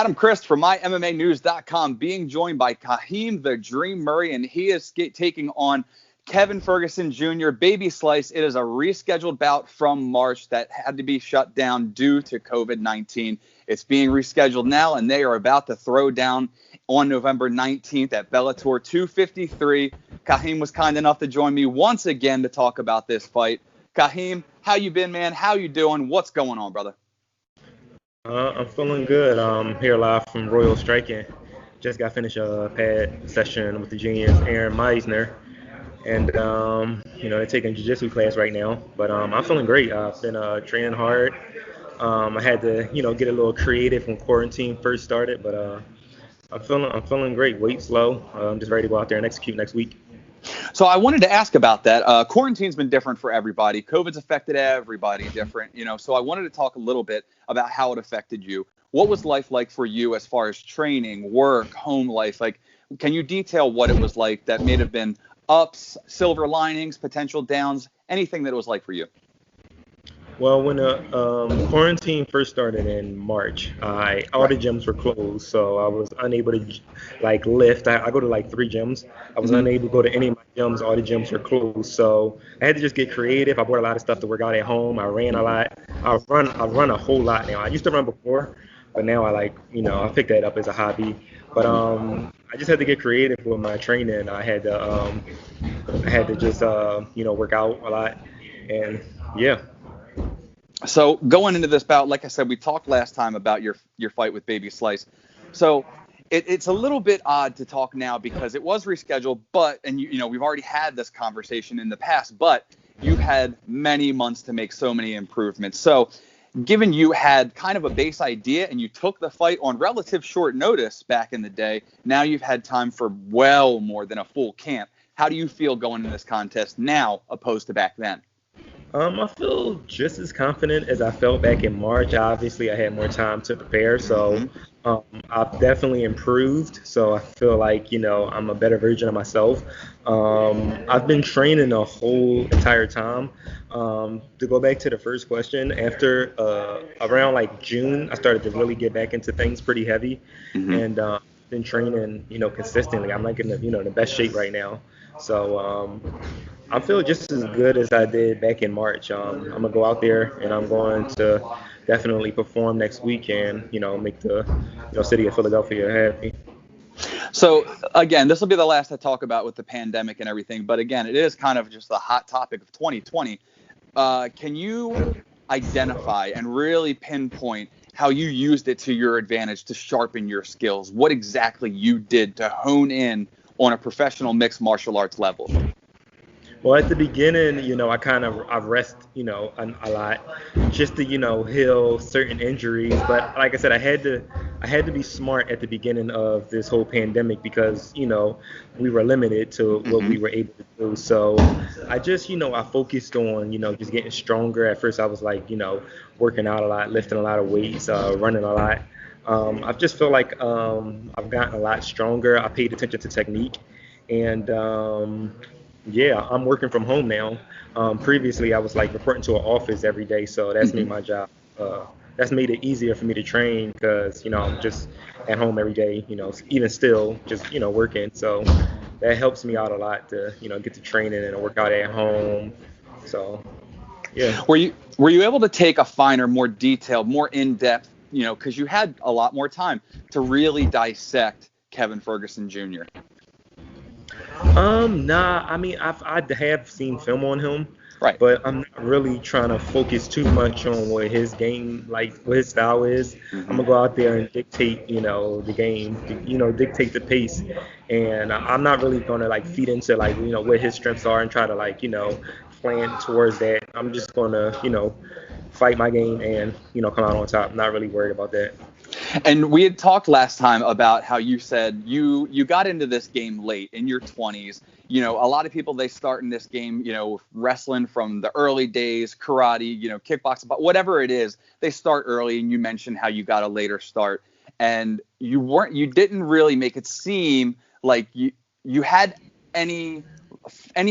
Adam Christ from MyMMAnews.com, being joined by Kaheem the Dream Murray, and he is taking on Kevin Ferguson Jr. Baby Slice. It is a rescheduled bout from March that had to be shut down due to COVID-19. It's being rescheduled now, and they are about to throw down on November 19th at Bellator 253. Kaheem was kind enough to join me once again to talk about this fight. Kaheem, how you been, man? How you doing? What's going on, brother? I'm feeling good. Here live from Royal Striking. Just got finished a pad session with the juniors, Aaron Meisner. And, they're taking jiu-jitsu class right now. But I'm feeling great. I've been training hard. I had to, get a little creative when quarantine first started. But I'm feeling great. Weight's low. I'm just ready to go out there and execute next week. So I wanted to ask about that. Quarantine's been different for everybody. COVID's affected everybody different, so I wanted to talk a little bit about how it affected you. What was life like for you as far as training, work, home life? Like, can you detail what it was like that may have been ups, silver linings, potential downs, anything that it was like for you? Well, when the quarantine first started in March, all the gyms were closed, so I was unable to lift. I go to 3 gyms. I was unable to go to any of my gyms. All the gyms were closed, so I had to just get creative. I bought a lot of stuff to work out at home. I ran a lot. I run a whole lot now. I used to run before, but now I picked that up as a hobby. But I just had to get creative with my training. I had to just work out a lot, and yeah. So going into this bout, like I said, we talked last time about your fight with Baby Slice. So it's a little bit odd to talk now because it was rescheduled, but we've already had this conversation in the past, but you've had many months to make so many improvements. So given you had kind of a base idea and you took the fight on relative short notice back in the day, now you've had time for well more than a full camp. How do you feel going into this contest now opposed to back then? I feel just as confident as I felt back in March. Obviously, I had more time to prepare, so I've definitely improved. So I feel like, I'm a better version of myself. I've been training the whole entire time. To go back to the first question, after around June, I started to really get back into things pretty heavy, and been training, consistently. I'm in the best shape right now. So I feel just as good as I did back in March. I'm gonna go out there and I'm going to definitely perform next week and make the city of Philadelphia happy. So again, this will be the last I talk about with the pandemic and everything. But again, it is kind of just the hot topic of 2020. Can you identify and really pinpoint how you used it to your advantage to sharpen your skills? What exactly you did to hone in on a professional mixed martial arts level? Well, at the beginning, I rest, a lot just to, heal certain injuries. But like I said, I had to be smart at the beginning of this whole pandemic because, we were limited to what we were able to do. So I just, I focused on, just getting stronger. At first, I was working out a lot, lifting a lot of weights, running a lot. I just feel like I've gotten a lot stronger. I paid attention to technique, and I'm working from home now. Previously, I was reporting to an office every day, so that's made my job. That's made it easier for me to train because I'm just at home every day. Even still, just working. So that helps me out a lot to get to training and work out at home. So yeah. Were you able to take a finer, more detailed, more in-depth? Because you had a lot more time to really dissect Kevin Ferguson Jr. Nah. I mean, I have seen film on him, right? But I'm not really trying to focus too much on what his game, what his style is. I'm gonna go out there and dictate, the game, dictate the pace, and I'm not really gonna feed into what his strengths are and try to plan towards that. I'm just gonna, fight my game and come out on top. I'm not really worried about that. And we had talked last time about how you said you got into this game late in your 20s. A lot of people, they start in this game, wrestling from the early days, karate, kickboxing, but whatever it is, they start early. And you mentioned how you got a later start, and you didn't really make it seem like you had any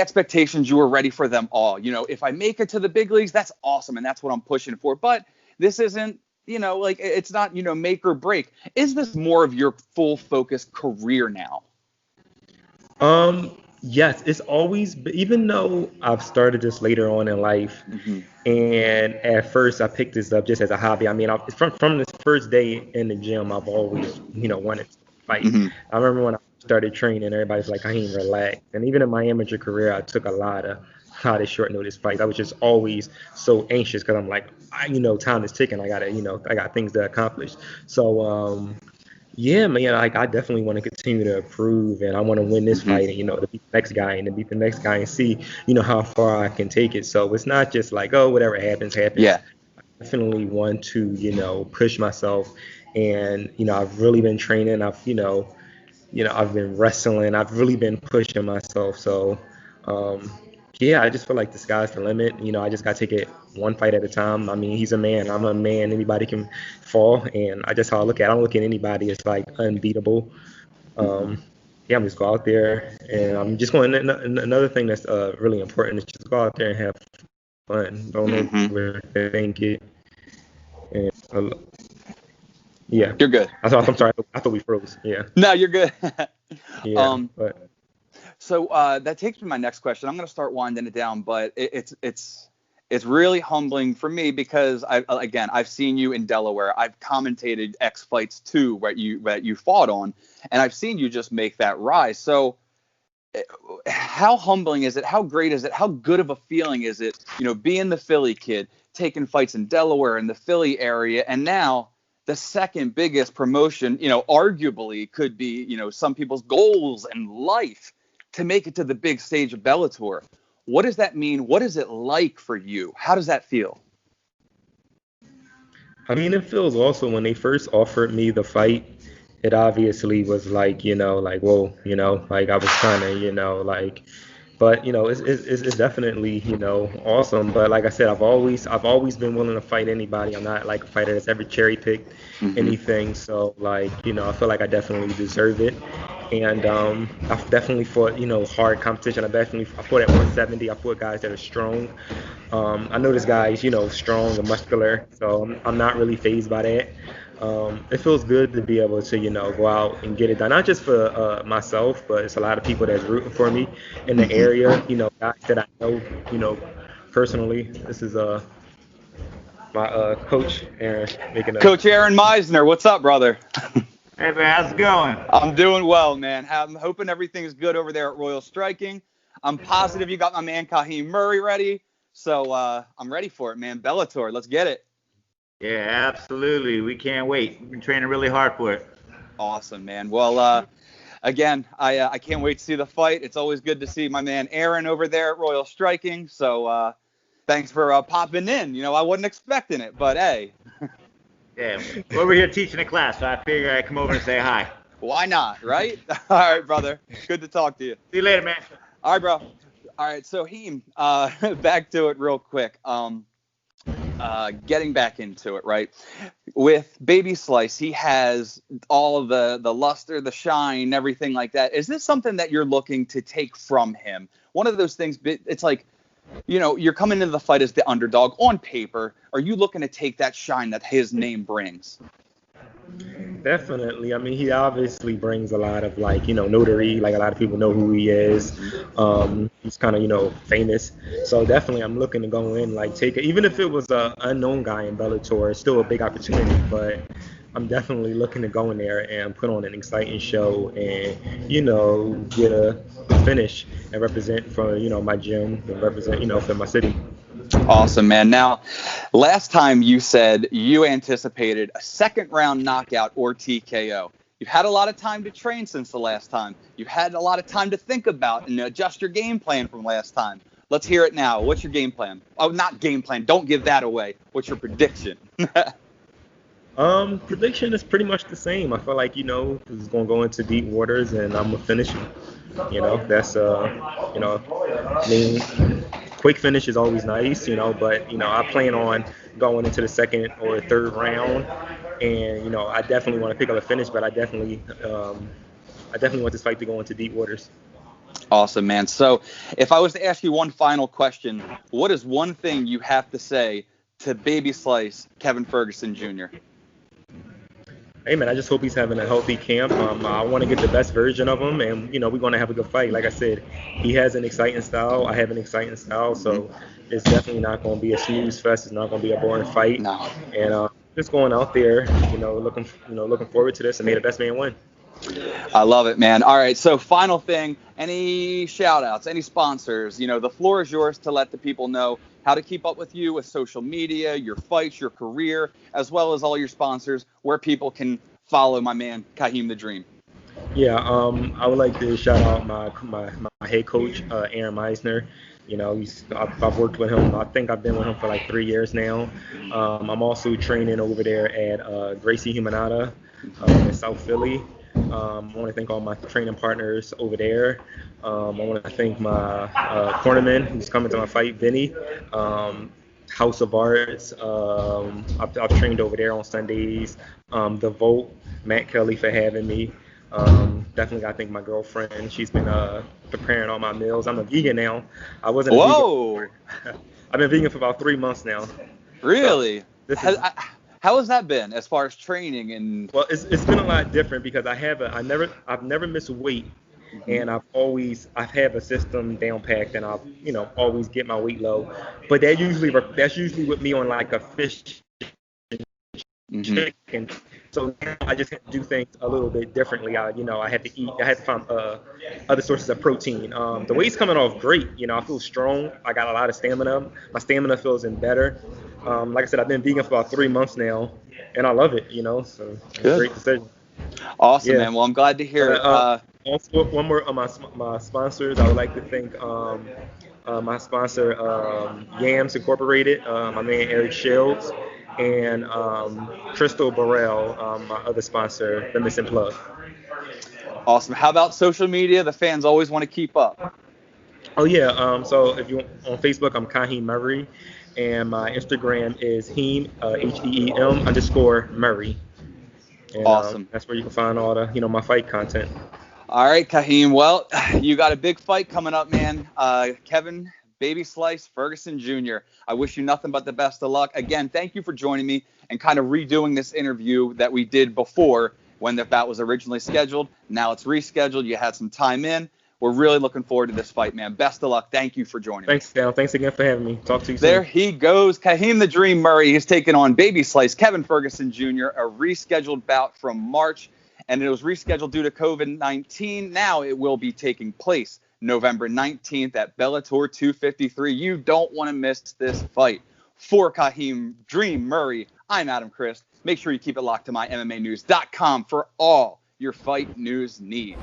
expectations. You were ready for them all. If I make it to the big leagues, that's awesome, and that's what I'm pushing for. But this isn't like it's not, make or break. Is this more of your full focus career now? Yes, it's always, even though I've started this later on in life, Mm-hmm. and at first I picked this up just as a hobby. I mean, from this first day in the gym, I've always, wanted to fight. Mm-hmm. I remember when I started training, everybody's like, Kaheem, relax. And even in my amateur career, I took a lot of short notice fights. I was just always so anxious because I'm like, time is ticking. I gotta, I got things to accomplish. So, yeah, man, like I definitely want to continue to improve, and I want to win this Mm-hmm. fight, and to beat the next guy, and to beat the next guy, and see, how far I can take it. So it's not just like, oh, whatever happens, happens. Yeah. I definitely want to, push myself, and I've really been training. I've been wrestling. I've really been pushing myself. So, um, yeah, I just feel like the sky's the limit. I just got to take it one fight at a time. I mean, he's a man. I'm a man. Anybody can fall. And I just how I look at it. I don't look at anybody as like unbeatable. Mm-hmm. Yeah, I'm just go out there and I'm just going. Another thing that's really important is just go out there and have fun. Don't Mm-hmm. overthink it. And yeah, You're good. I'm sorry. I thought we froze. Yeah, No, you're good. yeah, um, but. so that takes me to my next question. I'm going to start winding it down, but it's really humbling for me because I've seen you in Delaware. I've commentated X fights too, where you fought on, and I've seen you just make that rise. So how humbling is it? How great is it? How good of a feeling is it? Being the Philly kid, taking fights in Delaware in the Philly area, and now the second biggest promotion, arguably could be, some people's goals in life to make it to the big stage of Bellator. What does that mean? What is it like for you? How does that feel? I mean, it feels also when they first offered me the fight, it obviously was like, like, whoa, like I was trying to, like, but it's definitely, awesome. But like I said, I've always been willing to fight anybody. I'm not like a fighter that's ever cherry picked Mm-hmm. anything. So like, I feel like I definitely deserve it. And I've definitely fought, hard competition. I fought at 170. I fought guys that are strong. I know this guy's, strong and muscular, so I'm not really fazed by that. It feels good to be able to, go out and get it done. Not just for myself, but it's a lot of people that's rooting for me in the Mm-hmm. area. Guys that I know, personally. This is my coach, Aaron, making a. Coach Aaron Meisner, what's up, brother? Hey man, how's it going? I'm doing well, man. I'm hoping everything's good over there at Royal Striking. I'm positive you got my man Kaheem Murray ready. So I'm ready for it, man. Bellator, let's get it. Yeah, absolutely. We can't wait. We've been training really hard for it. Awesome, man. Well, again, I can't wait to see the fight. It's always good to see my man Aaron over there at Royal Striking. So thanks for popping in. I wasn't expecting it, but hey. Yeah, we're over here teaching a class, so I figured I'd come over and say hi. Why not, right? All right, brother. Good to talk to you. See you later, man. All right, bro. All right, so Heem, back to it real quick. Getting back into it, right? With Baby Slice, he has all of the luster, the shine, everything like that. Is this something that you're looking to take from him? One of those things, it's like, you're coming into the fight as the underdog on paper. Are you looking to take that shine that his name brings? Definitely. I mean, he obviously brings a lot of like, notoriety. Like a lot of people know who he is. He's kind of, famous. So definitely, I'm looking to go in, like take it. Even if it was a unknown guy in Bellator, it's still a big opportunity. But I'm definitely looking to go in there and put on an exciting show and, get a finish and represent for, my gym and represent, for my city. Awesome, man. Now, last time you said you anticipated a second round knockout or TKO. You've had a lot of time to train since the last time. You've had a lot of time to think about and adjust your game plan from last time. Let's hear it now. What's your game plan? Oh, not game plan. Don't give that away. What's your prediction? Prediction is pretty much the same. I feel like, it's going to go into deep waters and I'm going to finish it. That's, I mean, quick finish is always nice, but, I plan on going into the second or third round and, I definitely want to pick up a finish, but I definitely want this fight to go into deep waters. Awesome, man. So if I was to ask you one final question, what is one thing you have to say to Baby Slice, Kevin Ferguson Jr.? Hey man, I just hope he's having a healthy camp. I want to get the best version of him, and we're going to have a good fight. Like I said, he has an exciting style. I have an exciting style, so it's definitely not going to be a snooze fest. It's not going to be a boring fight. No. And just going out there, looking forward to this, and may the best man win. I love it, man. All right, so final thing, any shout outs, any sponsors? The floor is yours to let the people know how to keep up with you with social media, your fights, your career, as well as all your sponsors, where people can follow my man, Kaheem the Dream. Yeah, I would like to shout out my head coach, Aaron Meisner. I've worked with him. I think I've been with him for like 3 years now. I'm also training over there at Gracie Humanata in South Philly. I want to thank all my training partners over there. I want to thank my cornerman who's coming to my fight, Vinny. House of Arts. I've trained over there on Sundays. The Vote, Matt Kelly for having me. Definitely got to thank my girlfriend. She's been preparing all my meals. I'm a vegan now. I wasn't a vegan before. I've been vegan for about 3 months now. Really? So, how has that been as far as training and? Well, it's been a lot different because I've never missed weight, and I've had a system down packed, and I've always get my weight low. But that's usually with me on like a fish chicken. So now I just have to do things a little bit differently. I had to eat. I had to find other sources of protein. The weight's coming off great. I feel strong. I got a lot of stamina. My stamina feels better. Like I said, I've been vegan for about 3 months now, and I love it. So it's a great decision. Awesome, man. Well, I'm glad to hear it. Also, one more of my sponsors. I would like to thank my sponsor, Yams Incorporated, my man Eric Shields, and Crystal Burrell, my other sponsor, the Missing Plug. Awesome. How about social media? The fans always want to keep up. Oh yeah. So if you on Facebook, I'm Kaheem Murray, and my Instagram is Heem HEEM_Murray. And, awesome. That's where you can find all the my fight content. All right, Kaheem. Well, you got a big fight coming up, man. Kevin Baby Slice Ferguson Jr. I wish you nothing but the best of luck. Again, thank you for joining me and kind of redoing this interview that we did before when the bout was originally scheduled. Now it's rescheduled. You had some time in. We're really looking forward to this fight, man. Best of luck. Thank you for joining me. Thanks, Dale. Thanks again for having me. Talk to you soon. There he goes. Kaheem the Dream Murray. He's taking on Baby Slice Kevin Ferguson Jr., a rescheduled bout from March. And it was rescheduled due to COVID-19. Now it will be taking place November 19th at Bellator 253. You don't want to miss this fight. For Kaheem Dream Murray, I'm Adam Christ. Make sure you keep it locked to my MMAnews.com for all your fight news needs.